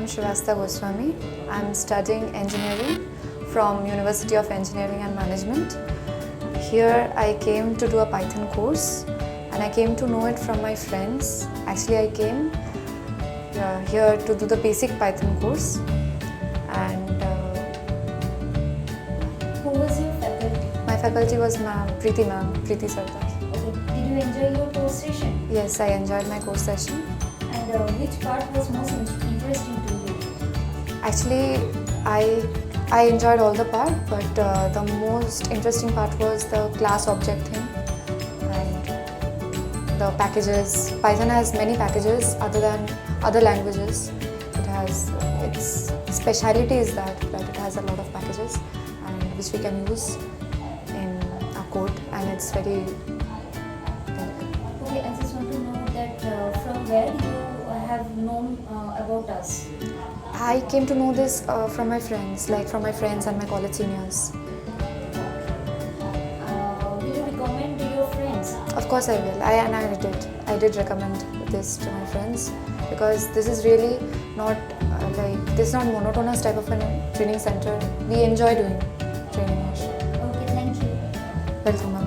I'm Shrivasta Goswami. I'm studying engineering from University of Engineering and Management. Here I came to do a Python course and I came to know it from my friends. Actually I came here to do the basic Python course and Who was your faculty? my faculty was Preeti Sardar. Okay. Did you enjoy your course session? Yes, I enjoyed my course session. And which part was most interesting to you? Actually, I enjoyed all the part, but the most interesting part was the class object thing and the packages. Python has many packages other than other languages. It has its speciality is that it has a lot of packages and which we can use in our code, and it's very Okay, I just want to know that from where you have known about us. I came to know this from my friends, and my college seniors. Will you recommend to your friends? Of course I will. I did recommend this to my friends because this is really not this is not monotonous type of a training center. We enjoy doing training here. Okay, thank you. Welcome.